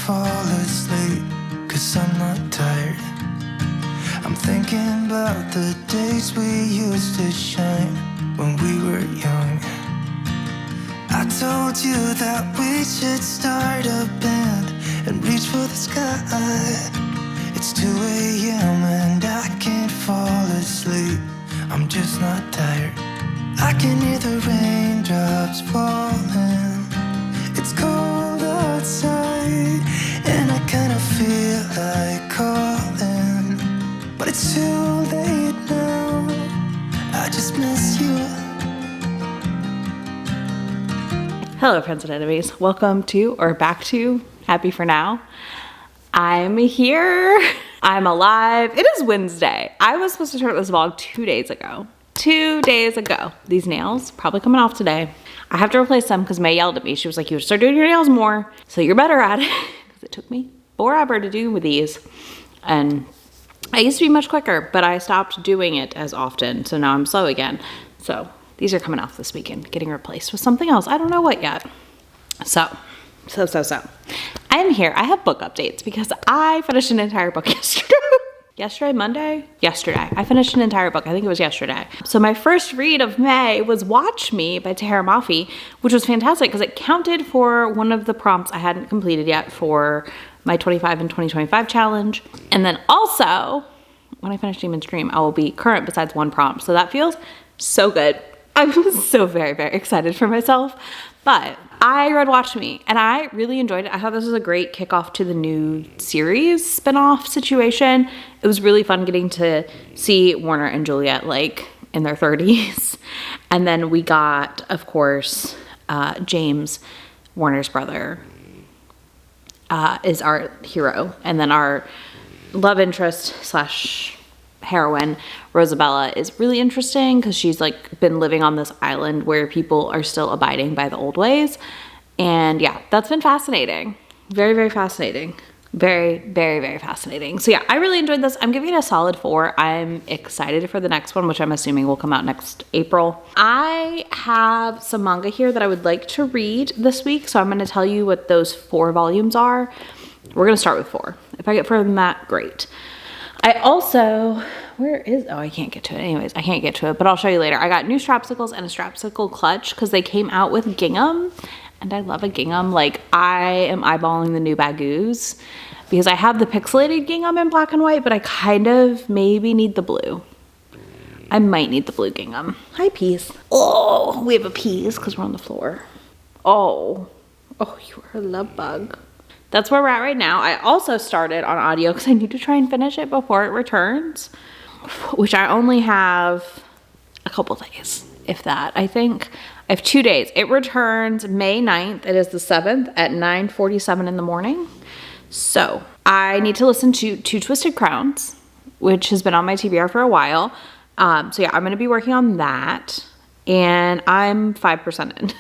fall asleep, 'cause I'm not tired. I'm thinking about the days we used to shine when we were young. I told you that we should start a band and reach for the sky. It's 2 a.m. and I can't fall asleep. I'm just not tired. I can hear the raindrops falling. It's cold outside and I kind of feel like calling, but it's too late now. I just miss you. Hello friends and enemies, welcome to, or back to, Happy for Now. I'm here, I'm alive. It is Wednesday. I was supposed to start this vlog 2 days ago. 2 days ago. These nails, probably coming off today. I have to replace them because May yelled at me. She was like, you start doing your nails more, so you're better at it. Because it took me forever to do with these. And I used to be much quicker, but I stopped doing it as often. So now I'm slow again. So these are coming off this weekend, getting replaced with something else. I don't know what yet. So. I am here. I have book updates because I finished an entire book yesterday. Monday? Yesterday. I finished an entire book. I think it was yesterday. So my first read of May was Watch Me by Tahira Mafi, which was fantastic because it counted for one of the prompts I hadn't completed yet for my 25 and 2025 challenge. And then also, when I finish Demon's Dream, I will be current besides one prompt. So that feels so good. I'm so very, very excited for myself. But I read Watch Me and I really enjoyed it. I thought this was a great kickoff to the new series spinoff situation. It was really fun getting to see Warner and Juliet like in their 30s. And then we got, of course, James, Warner's brother, is our hero. And then our love interest slash heroine, Rosabella, is really interesting because she's like been living on this island where people are still abiding by the old ways. And yeah, that's been fascinating. Very, very fascinating. Very, very, very fascinating. So yeah, I really enjoyed this. I'm giving it a solid 4. I'm excited for the next one, which I'm assuming will come out next April. I have some manga here that I would like to read this week. So I'm going to tell you what those 4 volumes are. We're going to start with 4. If I get further than that, great. I also, I can't get to it. Anyways, I can't get to it, but I'll show you later. I got new strapsicles and a strapsicle clutch because they came out with gingham, and I love a gingham. Like, I am eyeballing the new Bagoos because I have the pixelated gingham in black and white, but I kind of maybe need the blue. I might need the blue gingham. Hi, Peas. Oh, we have a Peas because we're on the floor. Oh, you are a love bug. That's where we're at right now. I also started on audio because I need to try and finish it before it returns, which I only have a couple days, if that. I think I have 2 days. It returns May 9th. It is the 7th at 9:47 in the morning. So I need to listen to Two Twisted Crowns, which has been on my TBR for a while. So yeah, I'm going to be working on that, and I'm 5% in.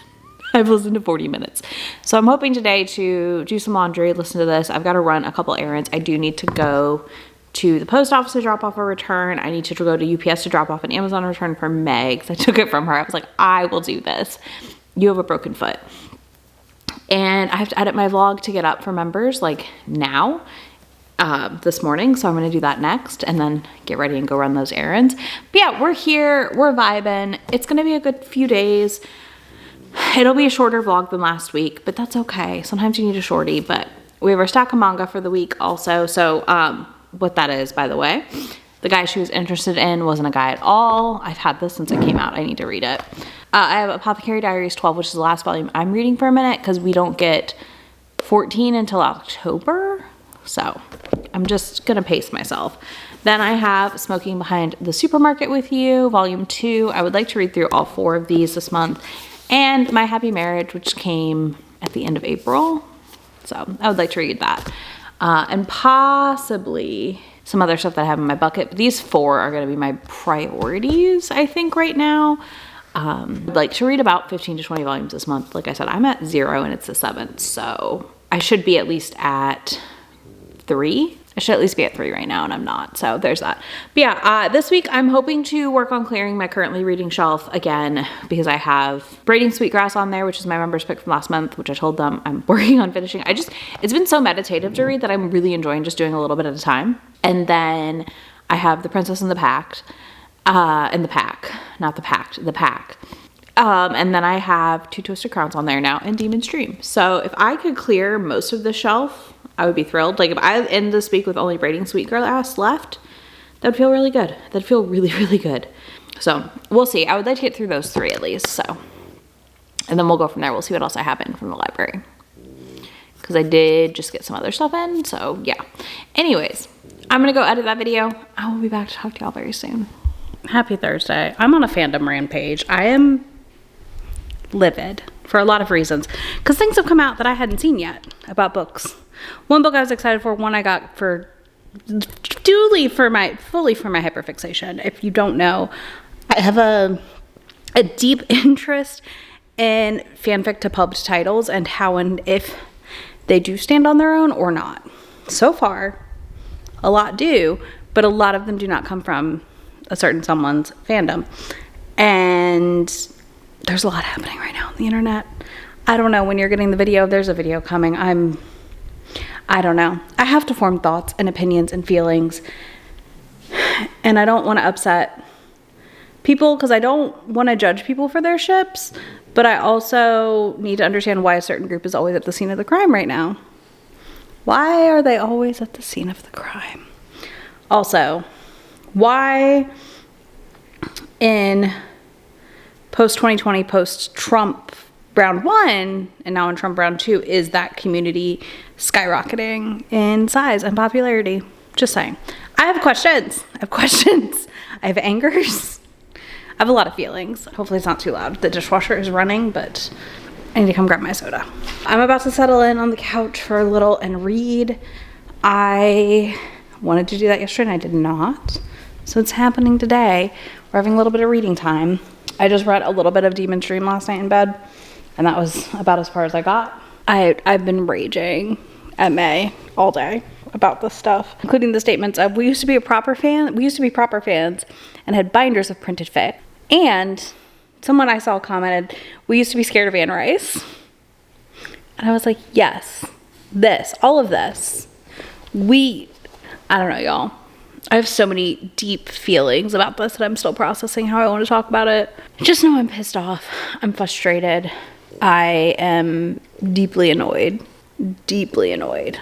I've listened to 40 minutes. So I'm hoping today to do some laundry, listen to this. I've got to run a couple errands. I do need to go to the post office to drop off a return. I need to go to UPS to drop off an Amazon return for Meg because I took it from her. I was like, I will do this. You have a broken foot. And I have to edit my vlog to get up for members like now, this morning. So I'm going to do that next and then get ready and go run those errands. But yeah, we're here. We're vibing. It's going to be a good few days. It'll be a shorter vlog than last week, but that's okay. Sometimes you need a shorty, but we have our stack of manga for the week also. So what that is, by the way, the guy she was interested in wasn't a guy at all. I've had this since it came out. I need to read it. I have Apothecary Diaries 12, which is the last volume I'm reading for a minute because we don't get 14 until October. So I'm just going to pace myself. Then I have Smoking Behind the Supermarket with You, volume 2. I would like to read through all 4 of these this month. And My Happy Marriage, which came at the end of April. So I would like to read that. And possibly some other stuff that I have in my bucket. But these 4 are going to be my priorities, I think, right now. I'd like to read about 15 to 20 volumes this month. Like I said, I'm at 0 and it's the 7th. So I should be at least at 3. I should at least be at 3 right now, and I'm not. So there's that. But yeah, this week I'm hoping to work on clearing my currently reading shelf again, because I have Braiding Sweetgrass on there, which is my members pick from last month, which I told them I'm working on finishing. It's been so meditative to read that I'm really enjoying just doing a little bit at a time. And then I have The Princess and the Pact, and the Pack, not the Pact, the Pack. And then I have Two Twisted Crowns on there now and Demon's Dream. So if I could clear most of the shelf, I would be thrilled. Like if I end this week with only Braiding Sweetgrass left, that would feel really good. That'd feel really, really good. So we'll see. I would like to get through those 3 at least. So, and then we'll go from there. We'll see what else I have in from the library, because I did just get some other stuff in. So yeah. Anyways, I'm going to go edit that video. I will be back to talk to y'all very soon. Happy Thursday. I'm on a fandom rampage. I am livid for a lot of reasons, because things have come out that I hadn't seen yet about books. One book I was excited for, one I got for fully for my hyperfixation. If you don't know, I have a deep interest in fanfic to pubbed titles and how and if they do stand on their own or not. So far, a lot do, but a lot of them do not come from a certain someone's fandom. And there's a lot happening right now on the internet. I don't know when you're getting the video, there's a video coming. I don't know. I have to form thoughts and opinions and feelings. And I don't want to upset people, because I don't want to judge people for their ships, but I also need to understand why a certain group is always at the scene of the crime right now. Why are they always at the scene of the crime? Also, why in post-2020, post-Trump round 1, and now in Trump round 2, is that community skyrocketing in size and popularity? Just saying. I have questions. I have angers. I have a lot of feelings. Hopefully it's not too loud. The dishwasher is running, but I need to come grab my soda. I'm about to settle in on the couch for a little and read. I wanted to do that yesterday and I did not. So it's happening today. We're having a little bit of reading time. I just read a little bit of Demon's Dream last night in bed, and that was about as far as I got. I've been raging at May all day about this stuff, including the statements of we used to be proper fans and had binders of printed fic. And someone I saw commented, we used to be scared of Anne Rice. And I was like, yes, all of this. I don't know, y'all. I have so many deep feelings about this that I'm still processing how I want to talk about it. Just know I'm pissed off. I'm frustrated. I am deeply annoyed. Deeply annoyed.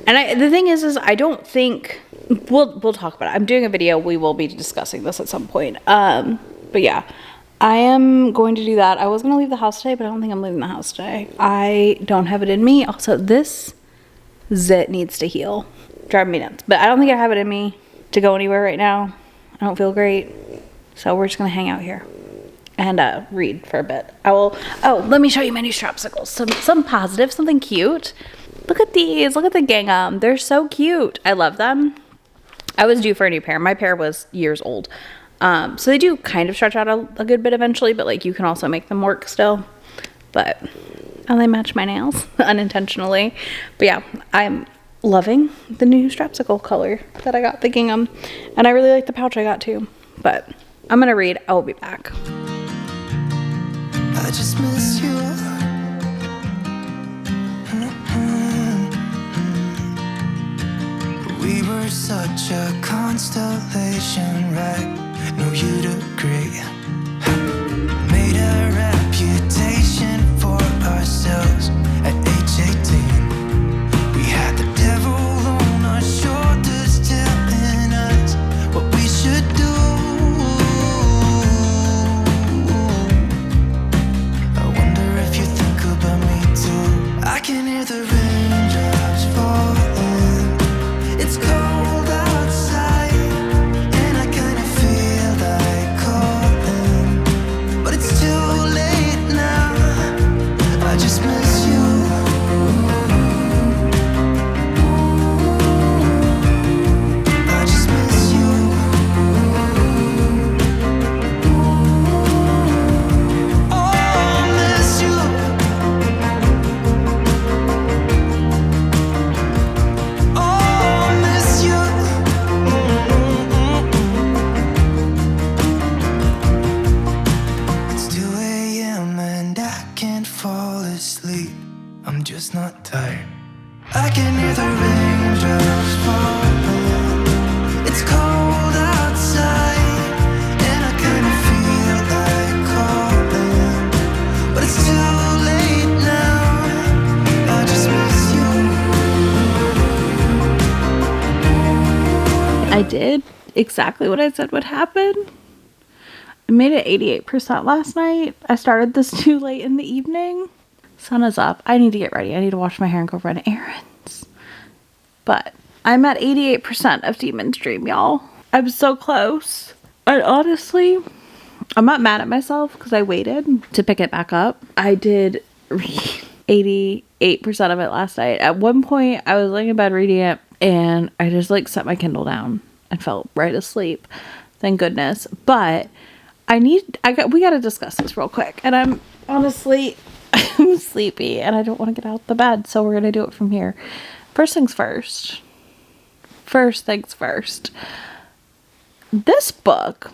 And the thing is I don't think we'll talk about it. I'm doing a video. We will be discussing this at some point. But yeah, I am going to do that. I was going to leave the house today, but I don't think I'm leaving the house today. I don't have it in me. Also, this zit needs to heal. Driving me nuts. But I don't think I have it in me to go anywhere right now. I don't feel great. So we're just going to hang out here and read for a bit. Let me show you my new strapsicles. Some positive, something cute. Look at these. Look at the gingham. They're so cute. I love them. I was due for a new pair. My pair was years old. So they do kind of stretch out a good bit eventually, but like you can also make them work still. But they match my nails unintentionally. But yeah, I'm loving the new strapsicle color that I got, the gingham. And I really like the pouch I got too. But I'm going to read. I will be back. I just miss you. We were such a constellation, right? No, you'd agree. Made a reputation for ourselves at age 18. We had the devil on our shoulders telling us what we should do. I wonder if you think about me too. I can hear the raindrops falling. It's cold outside, and I kinda feel like calling, but it's too late now. I can hear the raindrops falling. It's cold outside, and I kinda feel like calling, but it's too late now. I just miss you. I did exactly what I said would happen. I made it 88% last night. I started this too late in the evening. Sun is up. I need to get ready. I need to wash my hair and go run errands. But I'm at 88% of Demon's Dream, y'all. I'm so close. And honestly, I'm not mad at myself because I waited to pick it back up. I did read 88% of it last night. At one point, I was laying in bed reading it, and I just like set my Kindle down and fell right asleep. Thank goodness. But we gotta discuss this real quick. And I'm honestly, I'm sleepy and I don't want to get out of the bed. So we're gonna do it from here. First things first. First things first. This book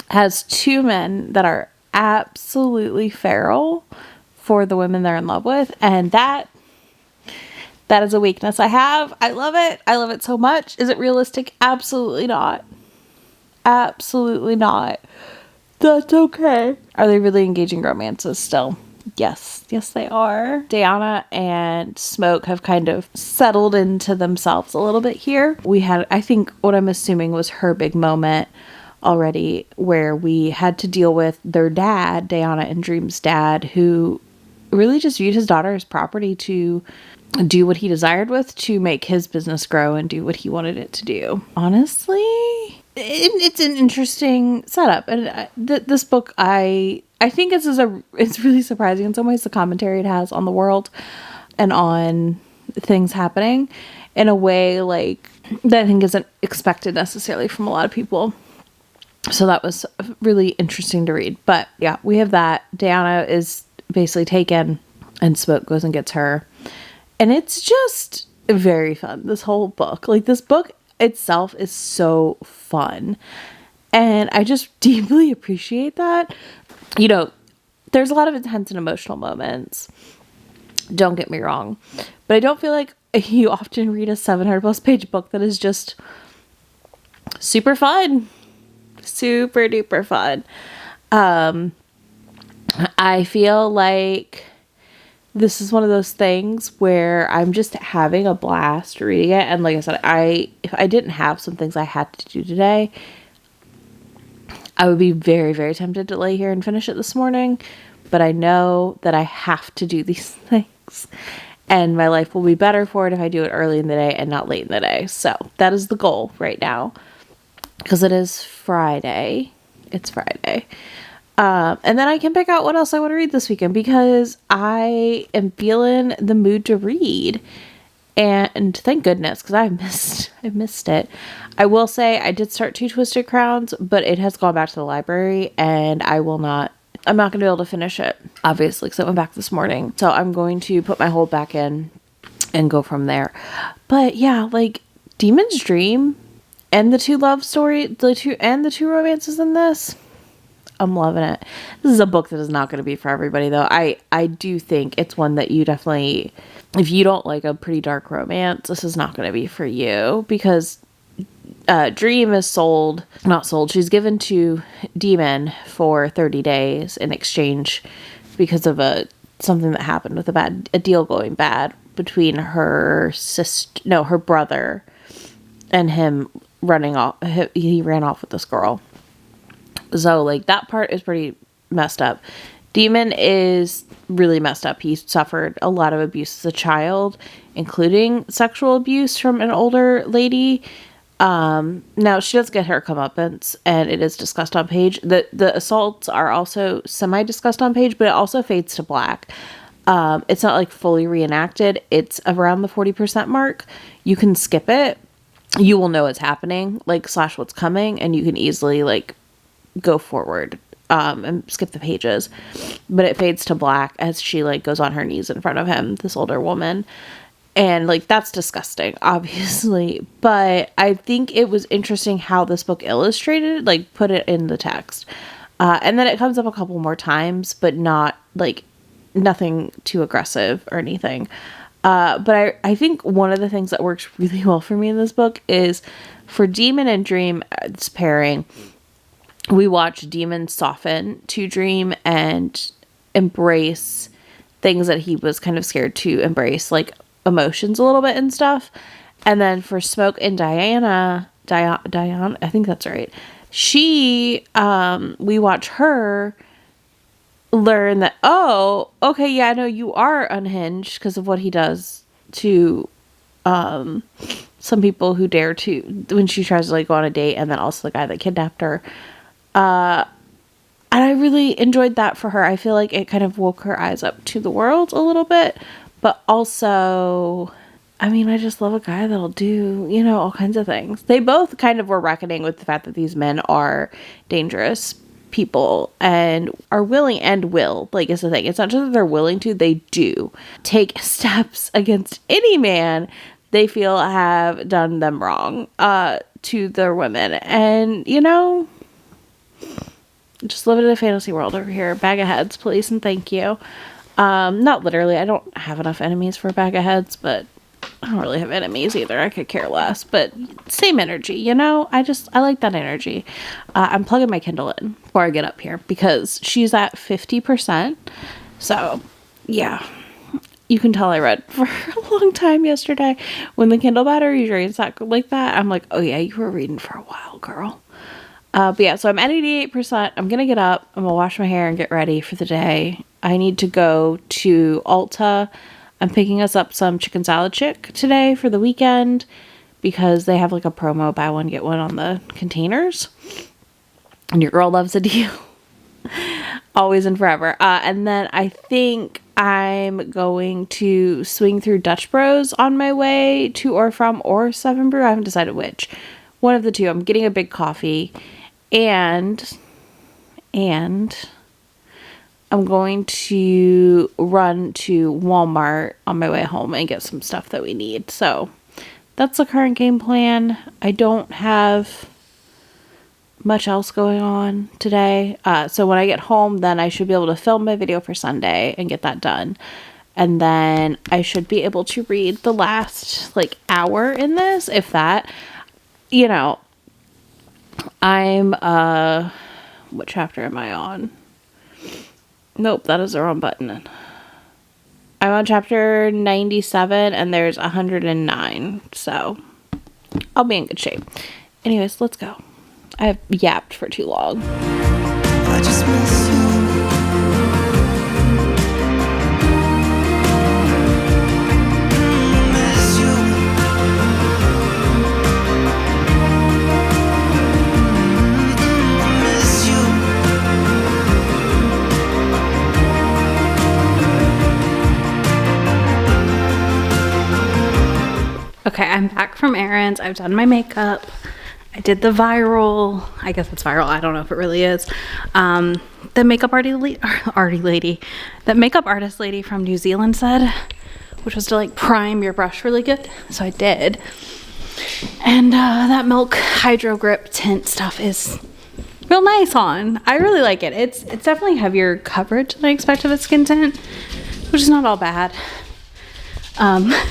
has two men that are absolutely feral for the women they're in love with. And that is a weakness I have. I love it. I love it so much. Is it realistic? Absolutely not. Absolutely not. That's okay. Are they really engaging romances still? Yes. Yes, they are. Diana and Smoke have kind of settled into themselves a little bit here. We had, I think, what I'm assuming was her big moment already, where we had to deal with their dad, Diana and Dream's dad, who really just viewed his daughter as property to do what he desired with, to make his business grow and do what he wanted it to do. Honestly, it's an interesting setup. And this book, I think it's really surprising in some ways, the commentary it has on the world and on things happening in a way like that I think isn't expected necessarily from a lot of people. So that was really interesting to read. But yeah, we have that. Diana is basically taken and Smoke goes and gets her. And it's just very fun, this whole book. Like, this book itself is so fun. And I just deeply appreciate that. You know, there's a lot of intense and emotional moments. Don't get me wrong. But I don't feel like you often read a 700 plus page book that is just super fun. Super duper fun. I feel like this is one of those things where I'm just having a blast reading it. And like I said, if I didn't have some things I had to do today, I would be very, very tempted to lay here and finish it this morning. But I know that I have to do these things. And my life will be better for it if I do it early in the day and not late in the day. So that is the goal right now. Because it is Friday. It's Friday. And then I can pick out what else I want to read this weekend, because I am feeling the mood to read. And thank goodness, because I've missed it. I will say I did start Two Twisted Crowns, but it has gone back to the library, and I'm not going to be able to finish it, obviously, because I went back this morning. So I'm going to put my hold back in and go from there. But yeah, like Demon's Dream and the two romances in this, I'm loving it. This is a book that is not going to be for everybody, though. I do think it's one that you definitely, if you don't like a pretty dark romance, this is not going to be for you, because Dream is not sold. She's given to Demon for 30 days in exchange because of something that happened with a deal going bad between her brother and him running off. He ran off with this girl. So, like, that part is pretty messed up. Demon is really messed up. He suffered a lot of abuse as a child, including sexual abuse from an older lady. Now, she does get her comeuppance, and it is discussed on page. The assaults are also semi-discussed on page, but it also fades to black. It's not, like, fully reenacted. It's around the 40% mark. You can skip it. You will know it's happening, like, / what's coming, and you can easily, like, go forward and skip the pages. But it fades to black as she, like, goes on her knees in front of him, this older woman. And, like, that's disgusting, obviously. But I think it was interesting how this book illustrated, like, put it in the text. And then it comes up a couple more times, but not, like, nothing too aggressive or anything. But I think one of the things that works really well for me in this book is for Demon and Dream, it's pairing. We watch Demon soften to Dream and embrace things that he was kind of scared to embrace, like emotions a little bit and stuff. And then for Smoke and Diane, I think that's right. We watch her learn that, oh, okay, yeah, no, you are unhinged because of what he does to some people who dare to, when she tries to like go on a date, and then also the guy that kidnapped her. And I really enjoyed that for her. I feel like it kind of woke her eyes up to the world a little bit, but also, I mean, I just love a guy that'll do, you know, all kinds of things. They both kind of were reckoning with the fact that these men are dangerous people and are willing and will, like, is the thing. It's not just that they're willing to, they do take steps against any man they feel have done them wrong to their women. And, you know, just living in a fantasy world over here. Bag of heads, please and thank you. Not literally, I don't have enough enemies for a bag of heads, but I don't really have enemies either. I could care less, but same energy, you know? I like that energy. I'm plugging my Kindle in before I get up here because she's at 50%. So, yeah. You can tell I read for a long time yesterday. When the Kindle battery drains like that, I'm like, oh yeah, you were reading for a while, girl. But yeah, so I'm at 88%. I'm going to get up. I'm going to wash my hair and get ready for the day. I need to go to Ulta. I'm picking us up some chicken salad chick today for the weekend because they have like a promo, buy one, get one on the containers. And your girl loves a deal. Always and forever. And then I think I'm going to swing through Dutch Bros on my way to or from or Seven Brew. I haven't decided which. One of the two. I'm getting a big coffee. And I'm going to run to Walmart on my way home and get some stuff that we need. So that's the current game plan. I don't have much else going on today. So when I get home, then I should be able to film my video for Sunday and get that done. And then I should be able to read the last like hour in this, if that. You know, I'm, what chapter am I on? Nope, that is the wrong button. I'm on chapter 97 and there's 109. So I'll be in good shape. Anyways, let's go. I've yapped for too long. I just miss you. Miss you. Miss you. Okay, I'm back from errands. I've done my makeup. I did the viral, I guess it's viral, I don't know if it really is, the makeup arty lady, that makeup artist lady from New Zealand said, which was to like prime your brush really good, so I did. And that Milk Hydro Grip tint stuff is real nice on. I really like it. It's definitely heavier coverage than I expected with skin tint, which is not all bad. I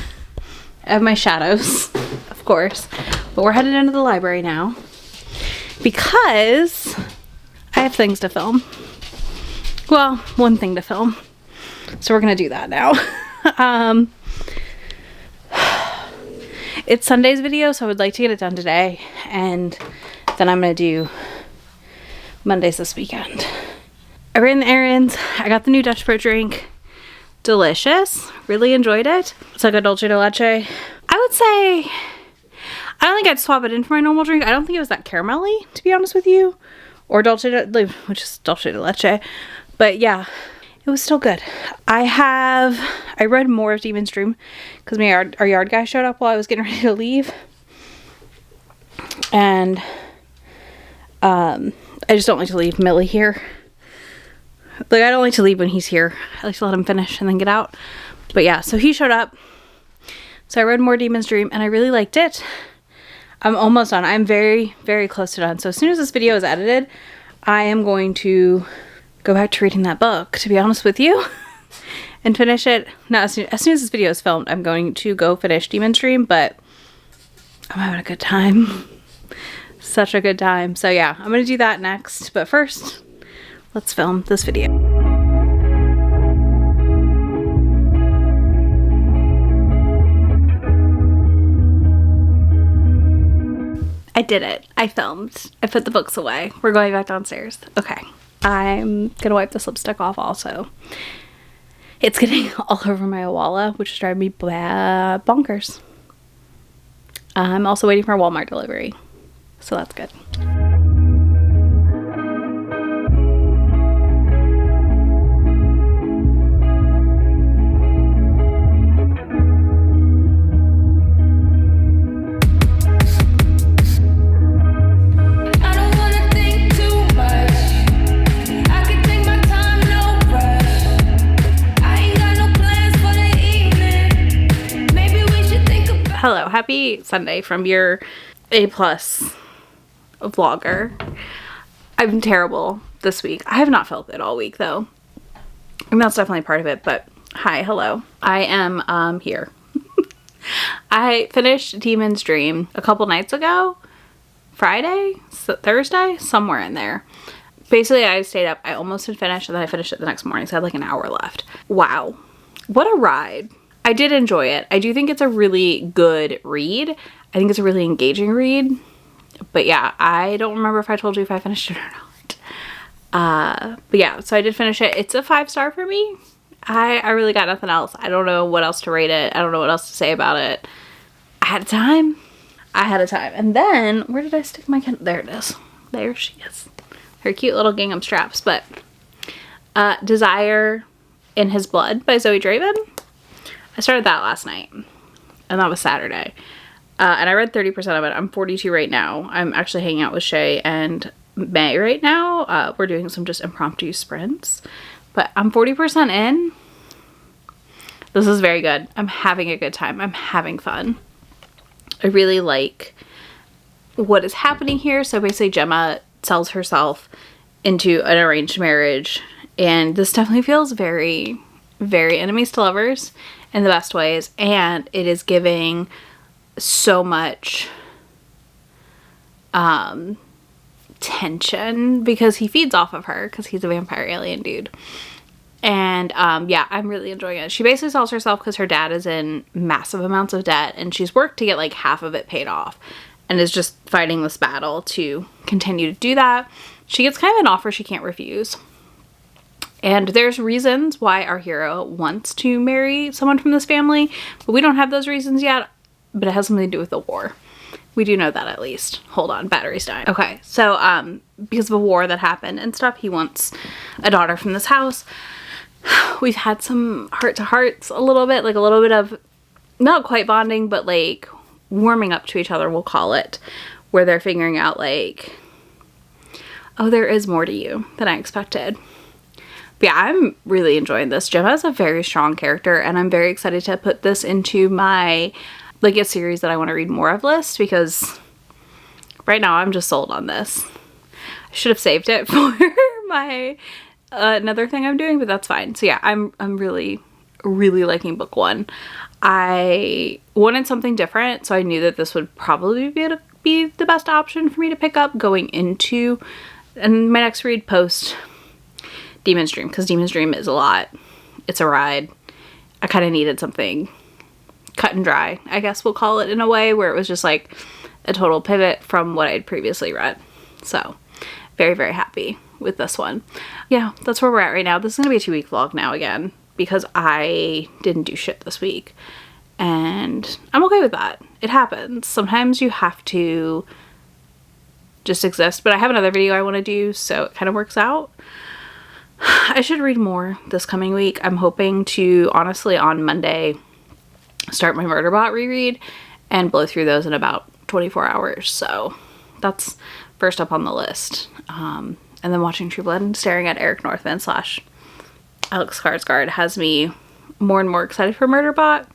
have my shadows, of course. But we're headed into the library now because I have things to film. Well, one thing to film. So we're going to do that now. It's Sunday's video, so I would like to get it done today. And then I'm going to do Mondays this weekend. I ran the errands. I got the new Dutch Bro drink. Delicious. Really enjoyed it. It's like a dulce de leche. I would say, I don't think I'd swap it in for my normal drink. I don't think it was that caramelly, to be honest with you. Or dulce de, which is dulce de leche. But yeah, it was still good. I read more of Demon's Dream because our yard guy showed up while I was getting ready to leave. And I just don't like to leave Millie here. Like, I don't like to leave when he's here. I like to let him finish and then get out. But yeah, so he showed up. So I read more Demon's Dream and I really liked it. I'm almost done. I'm very, very close to done. So as soon as this video is edited, I am going to go back to reading that book, to be honest with you. and finish it. Now, as soon as this video is filmed, I'm going to go finish Demon's Dream, but I'm having a good time. Such a good time. So yeah, I'm gonna do that next. But first, let's film this video. I did it. I filmed. I put the books away. We're going back downstairs. Okay. I'm gonna wipe this lipstick off also. It's getting all over my Awala, which is driving me bonkers. I'm also waiting for a Walmart delivery, so that's good. Hello, happy Sunday from your A+ vlogger. I'm terrible this week. I have not felt good all week though. And that's definitely part of it, but hi, hello. I am here. I finished Demon's Dream a couple nights ago. Friday? Thursday? Somewhere in there. Basically, I stayed up. I almost had finished, and then I finished it the next morning, so I had like an hour left. Wow. What a ride. I did enjoy it. I do think it's a really good read. I think it's a really engaging read. But yeah, I don't remember if I told you if I finished it or not. But yeah, so I did finish it. It's a 5-star for me. I really got nothing else. I don't know what else to rate it. I don't know what else to say about it. I had a time. I had a time. And then, where did I stick my Kindle? There it is. There she is. Her cute little gingham straps. But Desire in His Blood by Zoe Draven. I started that last night, and that was Saturday, and I read 30% of it. I'm 42 right now. I'm actually hanging out with Shay and May right now. We're doing some just impromptu sprints, but I'm 40% in. This is very good. I'm having a good time. I'm having fun. I really like what is happening here. So basically Gemma sells herself into an arranged marriage, and this definitely feels very, very enemies to lovers in the best ways, and it is giving so much tension because he feeds off of her because he's a vampire alien dude. And yeah, I'm really enjoying it. She basically sells herself because her dad is in massive amounts of debt, and she's worked to get like half of it paid off, and is just fighting this battle to continue to do that. She gets kind of an offer she can't refuse. And there's reasons why our hero wants to marry someone from this family, but we don't have those reasons yet, but it has something to do with the war. We do know that at least. Hold on, battery's dying. Okay, so because of a war that happened and stuff, he wants a daughter from this house. We've had some heart-to-hearts a little bit, like a little bit of, not quite bonding, but like warming up to each other, we'll call it, where they're figuring out like, oh, there is more to you than I expected. But yeah, I'm really enjoying this. Gemma is a very strong character, and I'm very excited to put this into my, like, a series that I want to read more of list, because right now I'm just sold on this. I should have saved it for my another thing I'm doing, but that's fine. So yeah, I'm really, really liking book 1. I wanted something different, so I knew that this would probably be the best option for me to pick up going into and my next read post Demon's Dream, because Demon's Dream is a lot. It's a ride. I kind of needed something cut and dry, I guess we'll call it, in a way, where it was just like a total pivot from what I'd previously read. So very, very happy with this one. Yeah, that's where we're at right now. This is gonna be a 2-week vlog now again, because I didn't do shit this week, and I'm okay with that. It happens. Sometimes you have to just exist, but I have another video I want to do, so it kind of works out. I should read more this coming week. I'm hoping to, honestly, on Monday, start my Murderbot reread and blow through those in about 24 hours. So that's first up on the list. And then watching True Blood and staring at Eric Northman / Alex Skarsgård has me more and more excited for Murderbot,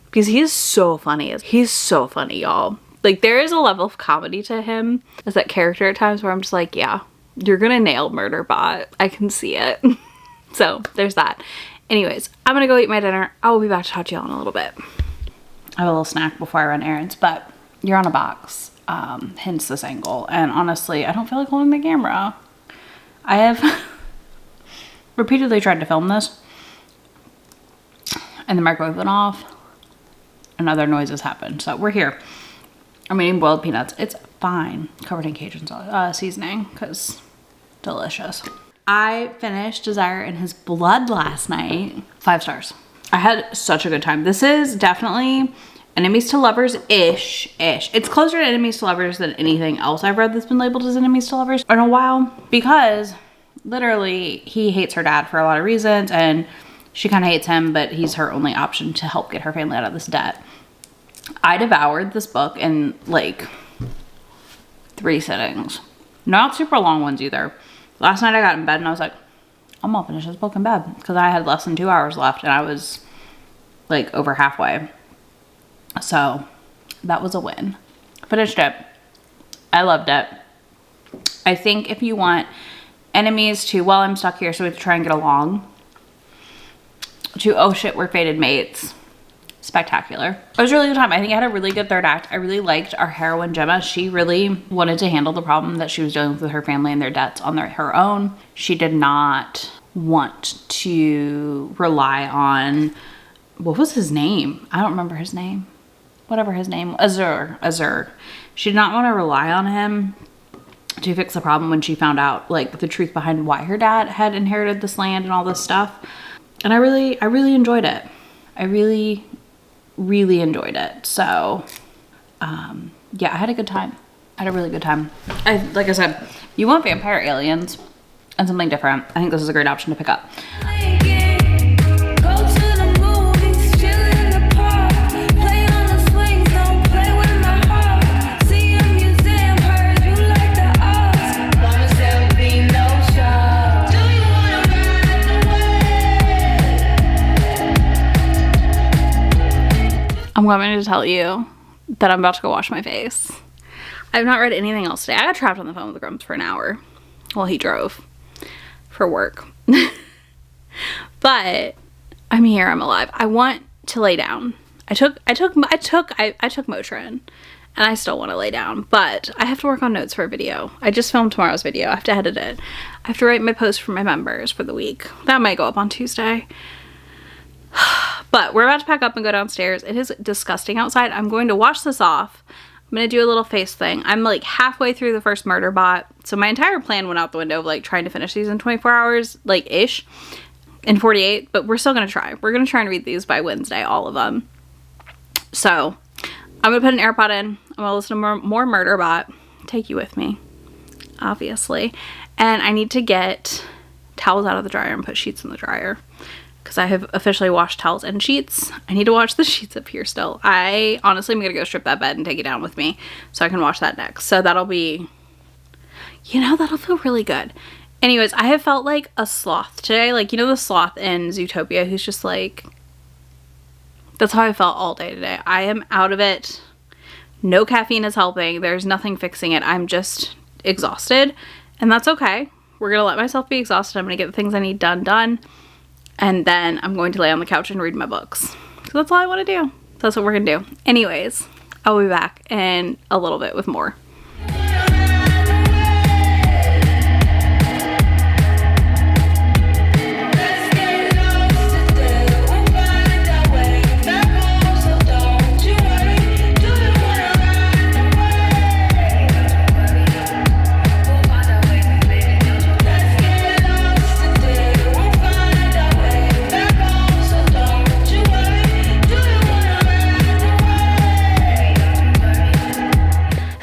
because he is so funny. He's so funny, y'all. Like, there is a level of comedy to him as that character at times where I'm just like, yeah, you're gonna nail Murderbot. I can see it. So there's that. Anyways, I'm gonna go eat my dinner. I will be back to talk to y'all in a little bit. I have a little snack before I run errands, but you're on a box, hence this angle. And honestly, I don't feel like holding the camera. I have repeatedly tried to film this, and the microwave went off, and other noises happened. So we're here. I'm eating boiled peanuts. It's fine, covered in Cajun seasoning, because delicious. I finished Desire in His Blood last night. 5 stars. I had such a good time. This is definitely enemies to lovers-ish. It's closer to enemies to lovers than anything else I've read that's been labeled as enemies to lovers in a while, because literally he hates her dad for a lot of reasons, and she kind of hates him, but he's her only option to help get her family out of this debt. I devoured this book in like 3 sittings. Not super long ones either. Last night I got in bed and I was like, I'm gonna finish this book in bed, because I had less than 2 hours left and I was like over halfway. So that was a win. Finished it. I loved it. I think if you want enemies to, well, I'm stuck here so we have to try and get along, to, oh shit, we're fated mates. Spectacular. It was a really good time. I think I had a really good third act. I really liked our heroine Gemma. She really wanted to handle the problem that she was dealing with her family and their debts on her own. She did not want to rely on, what was his name? I don't remember his name. Whatever his name, Azur. She did not want to rely on him to fix the problem when she found out like the truth behind why her dad had inherited this land and all this stuff. And I really enjoyed it. I really enjoyed it. So yeah, I had a good time. I had a really good time. Like I said, you want vampire aliens and something different, I think this is a great option to pick up. I'm going to tell you that I'm about to go wash my face. I've not read anything else today. I got trapped on the phone with Grumps for an hour while he drove for work. But I'm here, I'm alive. I want to lay down. I took Motrin and I still want to lay down, but I have to work on notes for a video. I just filmed tomorrow's video. I have to edit it. I have to write my post for my members for the week. That might go up on Tuesday. But we're about to pack up and go downstairs. It is disgusting outside. I'm going to wash this off. I'm going to do a little face thing. I'm like halfway through the first Murderbot. So my entire plan went out the window of like trying to finish these in 24 hours, like ish, in 48. But we're still going to try. We're going to try and read these by Wednesday, all of them. So I'm going to put an AirPod in. I'm going to listen to more Murderbot. Take you with me, obviously. And I need to get towels out of the dryer and put sheets in the dryer, because I have officially washed towels and sheets. I need to wash the sheets up here still. I honestly am going to go strip that bed and take it down with me so I can wash that next. So that'll be, you know, that'll feel really good. Anyways, I have felt like a sloth today. Like, you know the sloth in Zootopia who's just like, that's how I felt all day today. I am out of it. No caffeine is helping. There's nothing fixing it. I'm just exhausted, and that's okay. We're going to let myself be exhausted. I'm going to get the things I need done. And then I'm going to lay on the couch and read my books. So that's all I want to do. That's what we're going to do. Anyways, I'll be back in a little bit with more.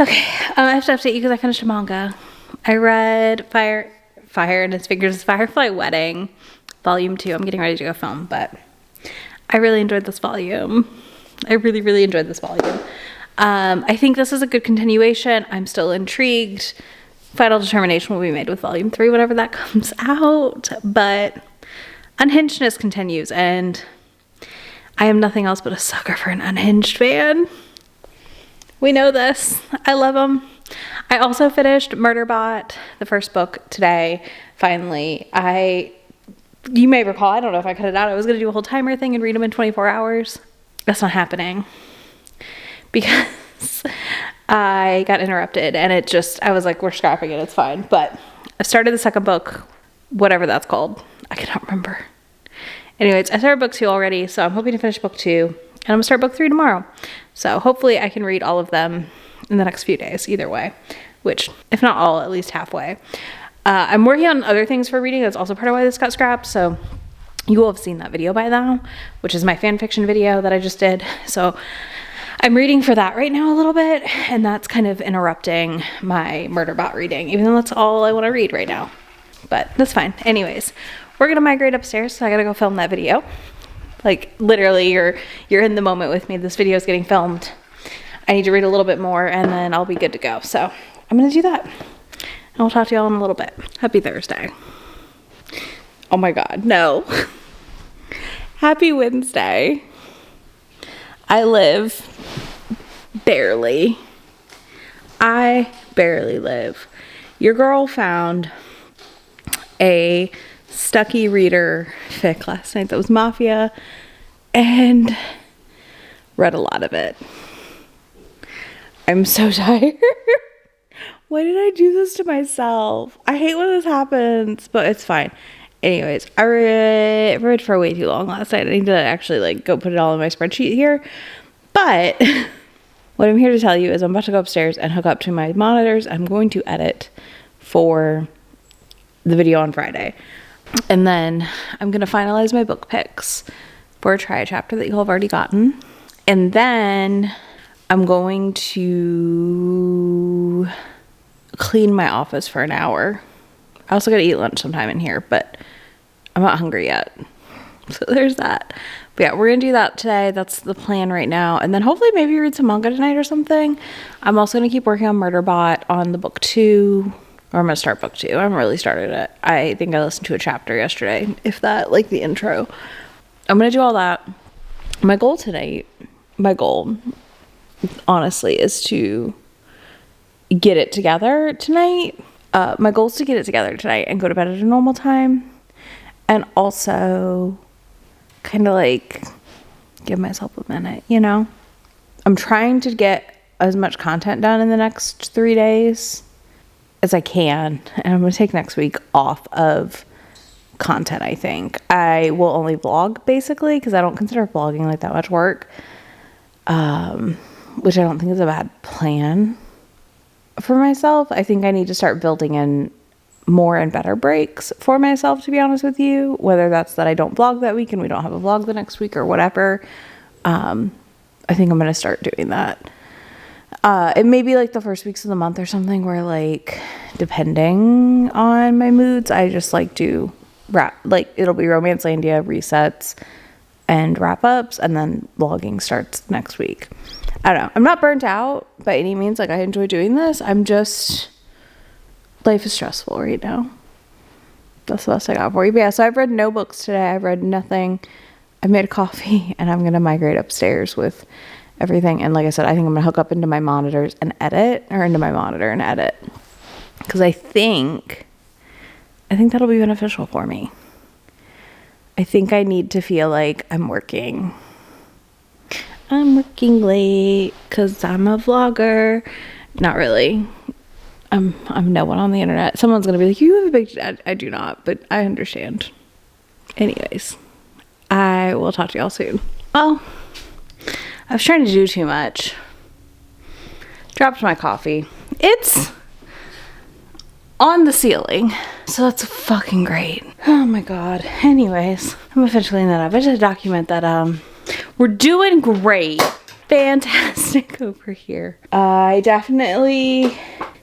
Okay, I have to update you because I finished a manga. I read Fire and His Fingers' Firefly Wedding, Volume 2. I'm getting ready to go film, but I really enjoyed this volume. I really enjoyed this volume. I think this is a good continuation. I'm still intrigued. Final determination will be made with Volume 3 whenever that comes out, but unhingedness continues, and I am nothing else but a sucker for an unhinged man. We know this. I love them. I also finished Murderbot, the first book, today. Finally, I you may recall, I don't know if I cut it out, I was going to do a whole timer thing and read them in 24 hours. That's not happening because I got interrupted and I was like, we're scrapping it, it's fine. But I started the second book, whatever that's called. I cannot remember. Anyways, I started book 2 already, so I'm hoping to finish book 2. And I'm going to start book 3 tomorrow. So hopefully I can read all of them in the next few days, either way. Which, if not all, at least halfway. I'm working on other things for reading. That's also part of why this got scrapped. So you will have seen that video by now, which is my fan fiction video that I just did. So I'm reading for that right now a little bit. And that's kind of interrupting my Murderbot reading, even though that's all I want to read right now. But that's fine. Anyways, we're going to migrate upstairs. So I got to go film that video. Like literally you're in the moment with me. This video is getting filmed. I need to read a little bit more and then I'll be good to go. So I'm going to do that. And I'll talk to y'all in a little bit. Happy Thursday. Oh my God, no. Happy Wednesday. I live barely. I barely live. Your girl found a Stucky Reader fic last night that was Mafia and read a lot of it. I'm so tired. Why did I do this to myself? I hate when this happens, but it's fine. Anyways, I read for way too long last night. I need to actually like go put it all in my spreadsheet here. But what I'm here to tell you is I'm about to go upstairs and hook up to my monitors. I'm going to edit for the video on Friday. And then I'm going to finalize my book picks for a try chapter that you'll have already gotten. And then I'm going to clean my office for an hour. I also got to eat lunch sometime in here, but I'm not hungry yet. So there's that. But yeah, we're going to do that today. That's the plan right now. And then hopefully maybe read some manga tonight or something. I'm also going to keep working on Murderbot on the book 2. Or I'm going to start book 2. I haven't really started it. I think I listened to a chapter yesterday, if that, like the intro. I'm going to do all that. My goal tonight, honestly, is to get it together tonight. My goal is to get it together tonight and go to bed at a normal time. And also kind of like give myself a minute, you know? I'm trying to get as much content done in the next 3 days as I can. And I'm going to take next week off of content, I think. I will only vlog, basically, because I don't consider vlogging like that much work. Which I don't think is a bad plan for myself. I think I need to start building in more and better breaks for myself, to be honest with you. Whether that's that I don't vlog that week and we don't have a vlog the next week or whatever. I think I'm going to start doing that. It may be like the first weeks of the month or something where, like, depending on my moods, I just like do it'll be Romancelandia resets and wrap ups, and then vlogging starts next week. I don't know. I'm not burnt out by any means. Like, I enjoy doing this. I'm just, life is stressful right now. That's the best I got for you. But yeah, so I've read no books today. I've read nothing. I made a coffee and I'm going to migrate upstairs with everything. And like I said, I think I'm going to hook up into my monitors and edit, or into my monitor and edit. Because I think that'll be beneficial for me. I think I need to feel like I'm working late because I'm a vlogger. Not really. I'm no one on the internet. Someone's going to be like, you have a big... I do not, but I understand. Anyways, I will talk to y'all soon. Well, I was trying to do too much. Dropped my coffee. It's on the ceiling, so that's fucking great. Oh my god. Anyways, I'm officially in that up. I just document that we're doing great. Fantastic over here. I definitely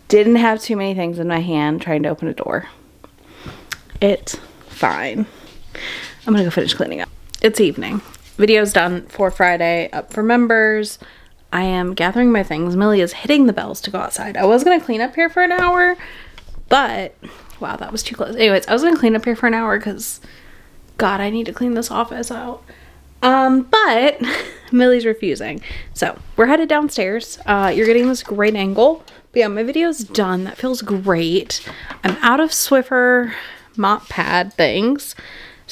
didn't have too many things in my hand trying to open a door. It's fine. I'm gonna go finish cleaning up. It's evening. Video's done for Friday, up for members. I am gathering my things. Millie is hitting the bells to go outside. I was gonna clean up here for an hour, but wow, that was too close. Anyways, I was gonna clean up here for an hour because god, I need to clean this office out. But Millie's refusing. So we're headed downstairs. You're getting this great angle. But yeah, my video's done. That feels great. I'm out of Swiffer mop pad things.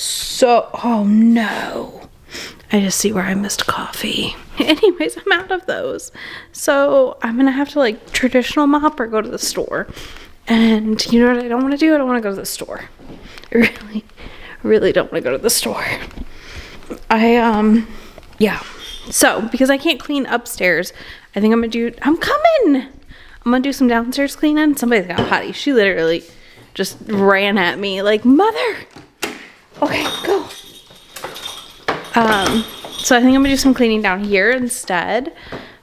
So, oh no. I just see where I missed coffee. Anyways, I'm out of those. So I'm gonna have to like traditional mop or go to the store. And you know what I don't want to do? I don't want to go to the store. I really don't want to go to the store. Yeah. So because I can't clean upstairs, I think I'm coming. I'm gonna do some downstairs cleaning. Somebody's got potty. She literally just ran at me like, mother. Okay, go. So I think I'm gonna do some cleaning down here instead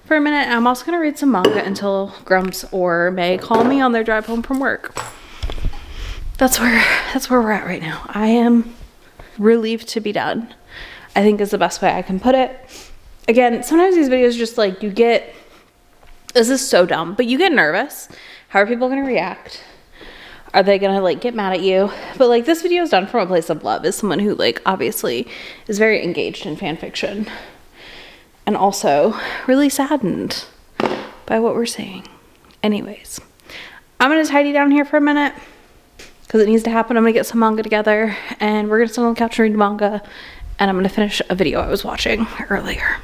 for a minute. I'm also gonna read some manga until Grumps or May call me on their drive home from work. That's where we're at right now. I am relieved to be done, I think is the best way I can put it. Again, sometimes these videos just like this is so dumb, but you get nervous. How are people gonna react? Are they gonna like get mad at you? But like this video is done from a place of love, as someone who like obviously is very engaged in fan fiction and also really saddened by what we're seeing. Anyways, I'm gonna tidy down here for a minute because it needs to happen. I'm gonna get some manga together and we're gonna sit on the couch and read manga, and I'm gonna finish a video I was watching earlier.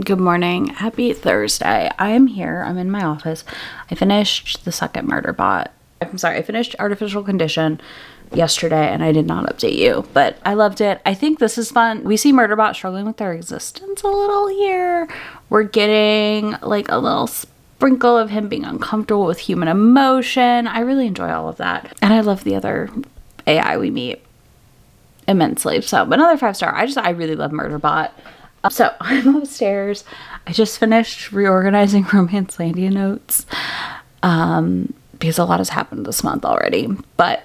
Good morning. Happy Thursday. I am here. I'm in my office. I finished the second Murderbot. I finished Artificial Condition yesterday and I did not update you, but I loved it. I think this is fun. We see Murderbot struggling with their existence a little here. We're getting like a little sprinkle of him being uncomfortable with human emotion. I really enjoy all of that. And I love the other AI we meet immensely. So another 5-star. I really love Murderbot. So I'm upstairs. I just finished reorganizing Romancelandia notes. Because a lot has happened this month already. But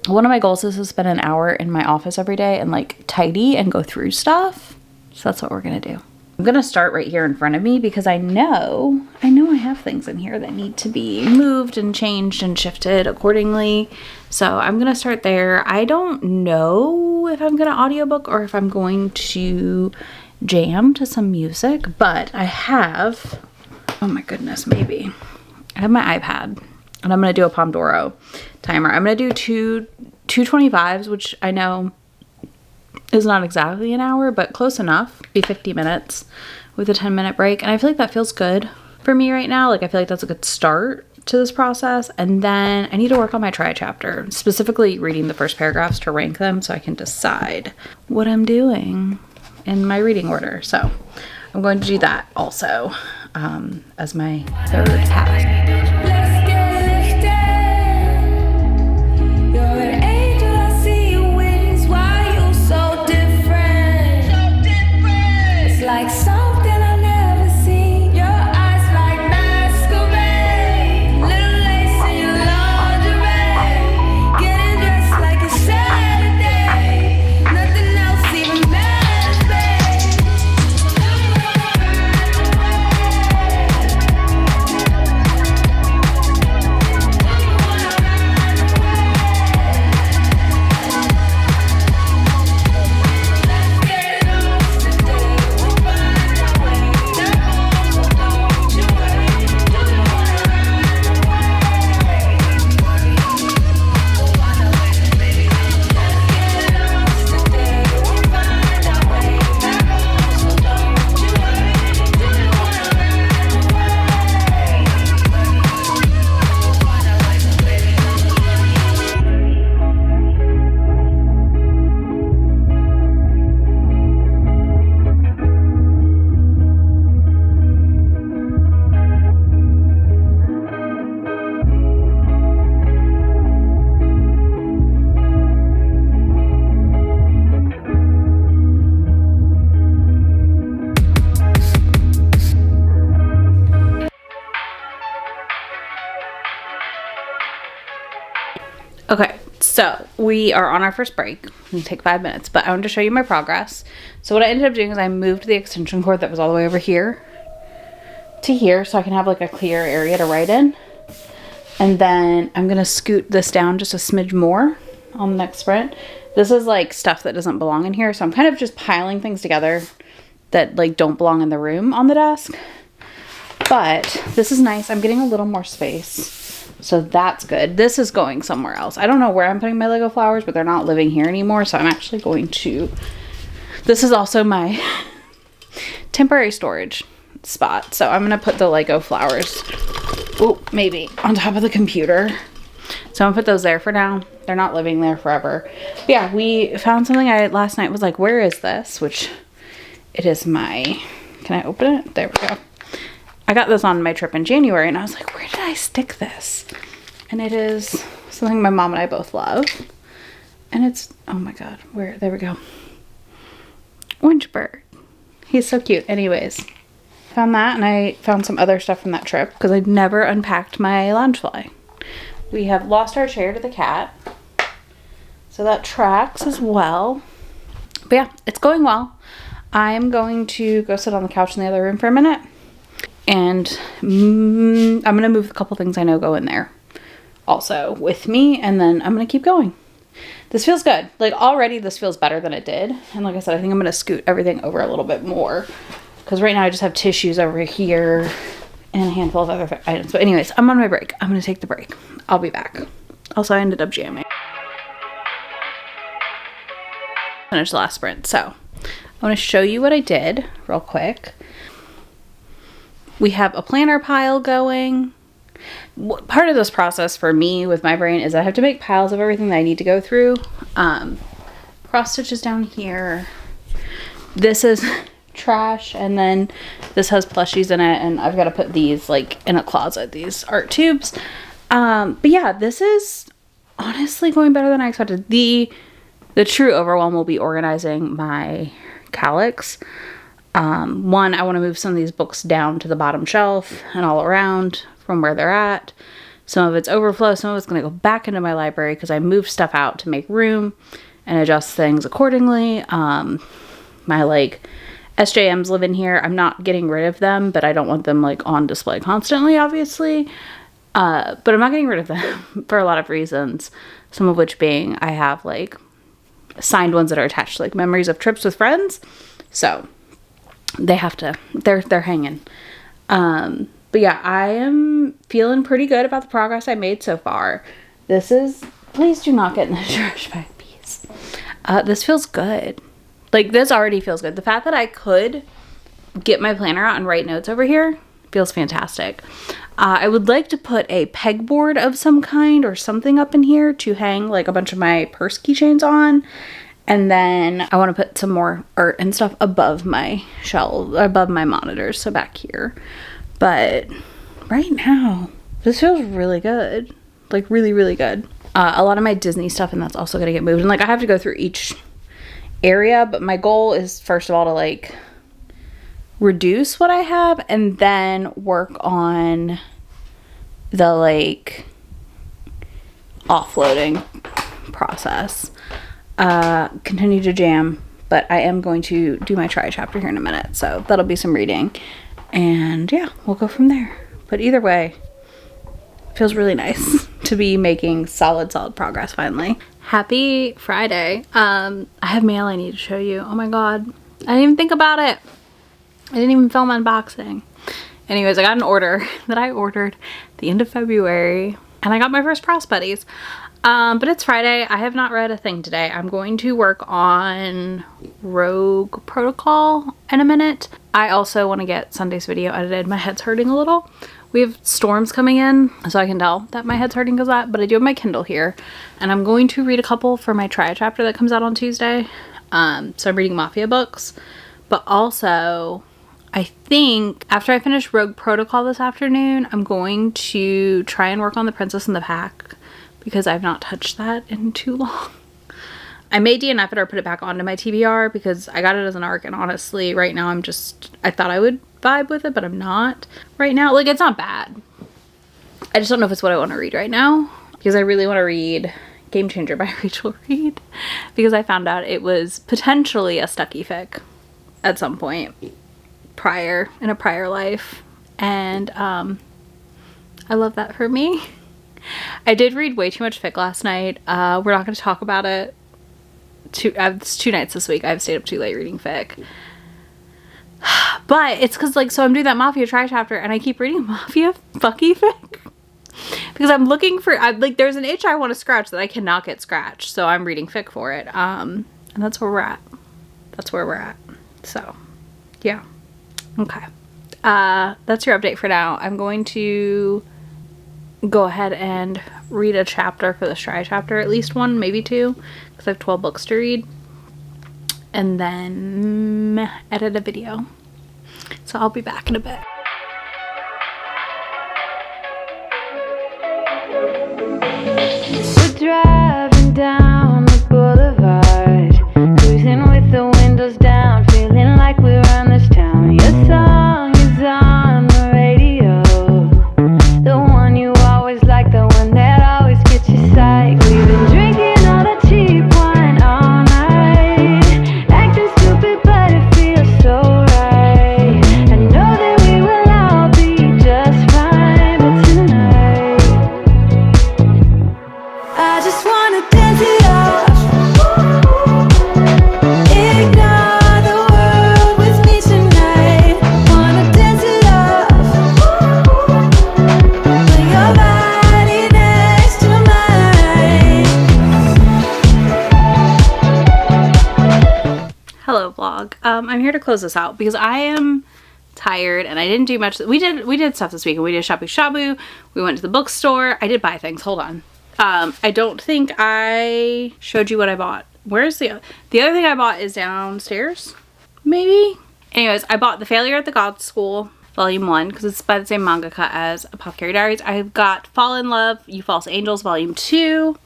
one of my goals is to spend an hour in my office every day and like tidy and go through stuff. So that's what we're gonna do. I'm gonna start right here in front of me because I know I have things in here that need to be moved and changed and shifted accordingly. So I'm gonna start there. I don't know if I'm gonna audiobook or if I'm going to jam to some music, but I have, oh my goodness, maybe. I have my iPad. And I'm going to do a Pomodoro timer. I'm going to do 225s, which I know is not exactly an hour, but close enough. Be 50 minutes with a 10-minute break. And I feel like that feels good for me right now. Like I feel like that's a good start to this process. And then I need to work on my try chapter, specifically reading the first paragraphs to rank them so I can decide what I'm doing in my reading order. So I'm going to do that also as my third task. Like something I never seen. Your eyes like masquerade. Little lace in your lingerie. Getting dressed like it's Saturday. Nothing else even matters, babe. Okay, so we are on our first break. It'll take 5 minutes, but I wanted to show you my progress. So what I ended up doing is I moved the extension cord that was all the way over here to here so I can have like a clear area to write in. And then I'm gonna scoot this down just a smidge more on the next sprint. This is like stuff that doesn't belong in here, so I'm kind of just piling things together that like don't belong in the room on the desk. But this is nice. I'm getting a little more space So that's good. This is going somewhere else. I don't know where I'm putting my Lego flowers, but they're not living here anymore. So I'm actually going to, this is also my temporary storage spot. So I'm going to put the Lego flowers, maybe on top of the computer. So I'm gonna put those there for now. They're not living there forever. But yeah, we found something last night was like, where is this? Which it is my, can I open it? There we go. I got this on my trip in January and I was like, where did I stick this? And it is something my mom and I both love. And it's, oh my God, there we go. Orange bird. He's so cute. Anyways, found that, and I found some other stuff from that trip because I'd never unpacked my Loungefly. We have lost our chair to the cat, so that tracks as well. But yeah, it's going well. I'm going to go sit on the couch in the other room for a minute, and I'm going to move a couple things I know go in there also with me, and then I'm going to keep going. This feels good. Like, already this feels better than it did. And like I said, I think I'm going to scoot everything over a little bit more, because right now I just have tissues over here and a handful of other items. But anyways, I'm on my break. I'm going to take the break. I'll be back. Also, I ended up jamming. Finished the last sprint. So I want to show you what I did real quick. We have a planner pile going. Part of this process for me with my brain is I have to make piles of everything that I need to go through. Cross stitches down here. This is trash, and then this has plushies in it, and I've got to put these like in a closet, these art tubes. But yeah, this is honestly going better than I expected. The true overwhelm will be organizing my calics. One, I want to move some of these books down to the bottom shelf and all around from where they're at. Some of it's overflow, some of it's going to go back into my library because I moved stuff out to make room and adjust things accordingly. My like SJMs live in here. I'm not getting rid of them, but I don't want them like on display constantly, obviously. But I'm not getting rid of them for a lot of reasons. Some of which being I have like signed ones that are attached to like memories of trips with friends. So they have to, they're hanging. But yeah, I am feeling pretty good about the progress I made so far. This is, please do not get in the trash bag piece. This feels good. Like, this already feels good. The fact that I could get my planner out and write notes over here feels fantastic. I would like to put a pegboard of some kind or something up in here to hang like a bunch of my purse keychains on. And then I want to put some more art and stuff above my shelf, above my monitors, so back here. But right now, this feels really good. Like, really, really good. A lot of my Disney stuff, and that's also going to get moved. And like, I have to go through each area, but my goal is first of all to like reduce what I have and then work on the like offloading process. Continue to jam, but I am going to do my try chapter here in a minute, so that'll be some reading, and yeah, we'll go from there. But either way, it feels really nice to be making solid progress finally. Happy Friday. I have mail I need to show you. Oh my god, I didn't even think about it. I didn't even film unboxing. Anyways, I got an order that I ordered at the end of February, and I got my first Proust Buddies. But it's Friday. I have not read a thing today. I'm going to work on Rogue Protocol in a minute. I also want to get Sunday's video edited. My head's hurting a little. We have storms coming in, so I can tell that my head's hurting because of that. But I do have my Kindle here, and I'm going to read a couple for my try chapter that comes out on Tuesday. So I'm reading Mafia books. But also, I think after I finish Rogue Protocol this afternoon, I'm going to try and work on The Princess and the Pack, because I've not touched that in too long. I may DNF it or put it back onto my TBR because I got it as an ARC, and honestly right now I thought I would vibe with it, but I'm not right now. Like, it's not bad. I just don't know if it's what I want to read right now, because I really want to read Game Changer by Rachel Reed, because I found out it was potentially a Stucky fic at some point in a prior life, and I love that for me. I did read way too much fic last night. We're not going to talk about it. It's 2 nights this week. I've stayed up too late reading fic. But it's because, like, so I'm doing that Mafia try chapter, and I keep reading Mafia fucky fic. because I'm looking for, like, there's an itch I want to scratch that I cannot get scratched, so I'm reading fic for it. And that's where we're at. That's where we're at. So, yeah. Okay. That's your update for now. I'm going to go ahead and read a chapter for the Stry chapter, at least one, maybe two, because I have 12 books to read, and then edit a video. So I'll be back in a bit. We're driving down the boulevard, cruising with the windows down, feeling like we run this town. Your song is on the radio, the one you always like, the one that always gets you psyched. We've been drinking all the cheap wine all night, acting stupid but it feels so right. I know that we will all be just fine, but tonight I just wanna dance it off. Ignore the world with me tonight. Wanna dance it off. Put your body next to mine. Hello vlog. I'm here to close this out because I am tired and I didn't do much. We did stuff this week, and we did shabu shabu. We went to the bookstore. I did buy things. Hold on. I don't think I showed you what I bought. Where's the other thing I bought is downstairs, maybe? Anyways, I bought The Failure at the God School, Volume 1, because it's by the same mangaka as Apothecary Diaries. I've got Fall in Love, You False Angels, Volume 2.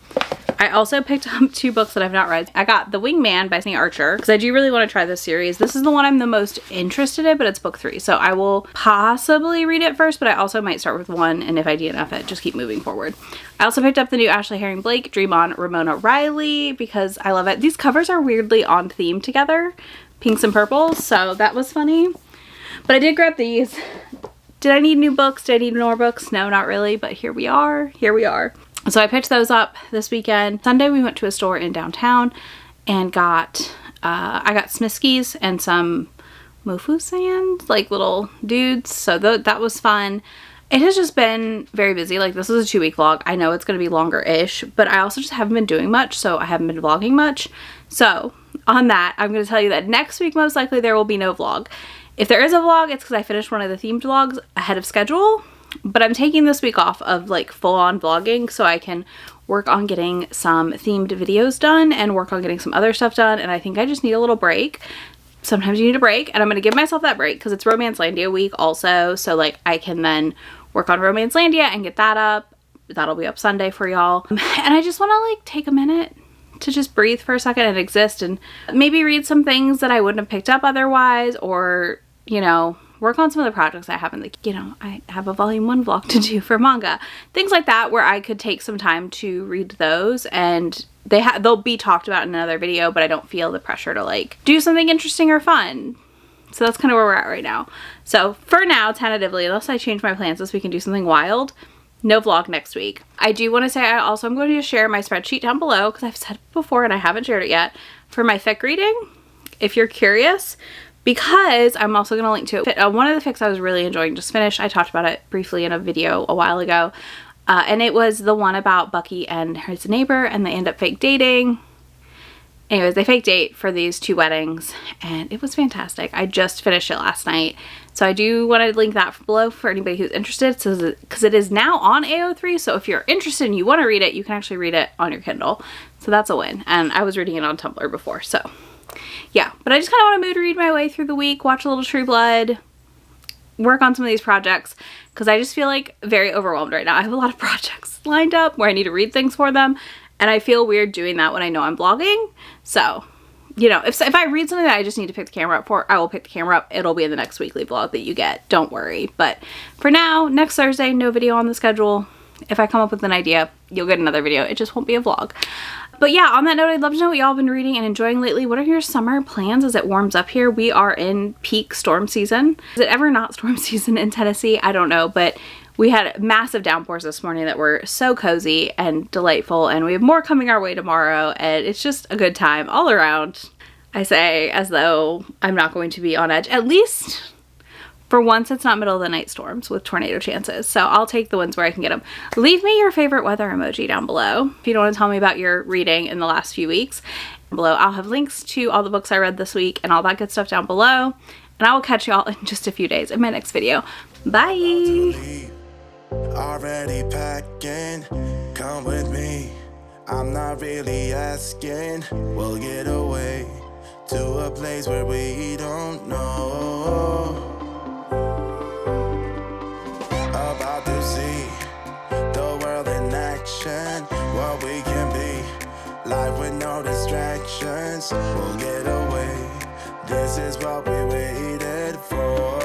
I also picked up 2 books that I've not read. I got The Wingman by St. Archer, because I do really want to try this series. This is the one I'm the most interested in, but it's book 3. So I will possibly read it first, but I also might start with 1, and if I DNF it, just keep moving forward. I also picked up the new Ashley Herring Blake, Dream On Ramona Riley, because I love it. These covers are weirdly on theme together, pinks and purples, so that was funny. But I did grab these. Did I need new books? Did I need more books? No, not really, but here we are. Here we are. So I picked those up this weekend. Sunday we went to a store in downtown and got, I got Smiskies and some Mofu sand, like little dudes. So that was fun. It has just been very busy. Like, this is a 2-week vlog. I know it's going to be longer-ish, but I also just haven't been doing much, so I haven't been vlogging much. So on that, I'm going to tell you that next week, most likely, there will be no vlog. If there is a vlog, it's because I finished one of the themed vlogs ahead of schedule. But I'm taking this week off of like full-on vlogging so I can work on getting some themed videos done and work on getting some other stuff done. And I think I just need a little break. Sometimes you need a break, and I'm going to give myself that break because it's Romancelandia week also. So like I can then work on Romancelandia and get that up. That'll be up Sunday for y'all. And I just want to like take a minute to just breathe for a second and exist, and maybe read some things that I wouldn't have picked up otherwise, or, you know, work on some of the projects I haven't, like, you know, I have a volume 1 vlog to do for manga. Things like that where I could take some time to read those, and they'll be talked about in another video, but I don't feel the pressure to like do something interesting or fun. So that's kind of where we're at right now. So for now, tentatively, unless I change my plans this week and do something wild, no vlog next week. I do want to say I'm going to share my spreadsheet down below, because I've said it before and I haven't shared it yet, for my fic reading, if you're curious. Because I'm also going to link to it. One of the fics I was really enjoying just finished. I talked about it briefly in a video a while ago. And it was the one about Bucky and his neighbor, and they end up fake dating. Anyways, they fake date for these 2 weddings, and it was fantastic. I just finished it last night. So I do want to link that below for anybody who's interested, because it is now on AO3. So if you're interested and you want to read it, you can actually read it on your Kindle. So that's a win. And I was reading it on Tumblr before, so yeah. But I just kind of want to mood read my way through the week, watch a little True Blood, work on some of these projects, because I just feel like very overwhelmed right now. I have a lot of projects lined up where I need to read things for them, and I feel weird doing that when I know I'm vlogging. So, you know, if I read something that I just need to pick the camera up for, I will pick the camera up. It'll be in the next weekly vlog that you get. Don't worry. But for now, next Thursday, no video on the schedule. If I come up with an idea, you'll get another video. It just won't be a vlog. But yeah, on that note, I'd love to know what y'all have been reading and enjoying lately. What are your summer plans as it warms up here? We are in peak storm season. Is it ever not storm season in Tennessee? I don't know, but we had massive downpours this morning that were so cozy and delightful, and we have more coming our way tomorrow, and it's just a good time all around. I say as though I'm not going to be on edge, at least For once, it's not middle of the night storms with tornado chances, so I'll take the ones where I can get them. Leave me your favorite weather emoji down below if you don't want to tell me about your reading in the last few weeks. Below, I'll have links to all the books I read this week and all that good stuff down below, and I will catch y'all in just a few days in my next video. Bye! Already packing, come with me. I'm not really asking. We'll get away to a place where we don't know. About to see the world in action, what we can be. Life with no distractions, we'll get away. This is what we waited for.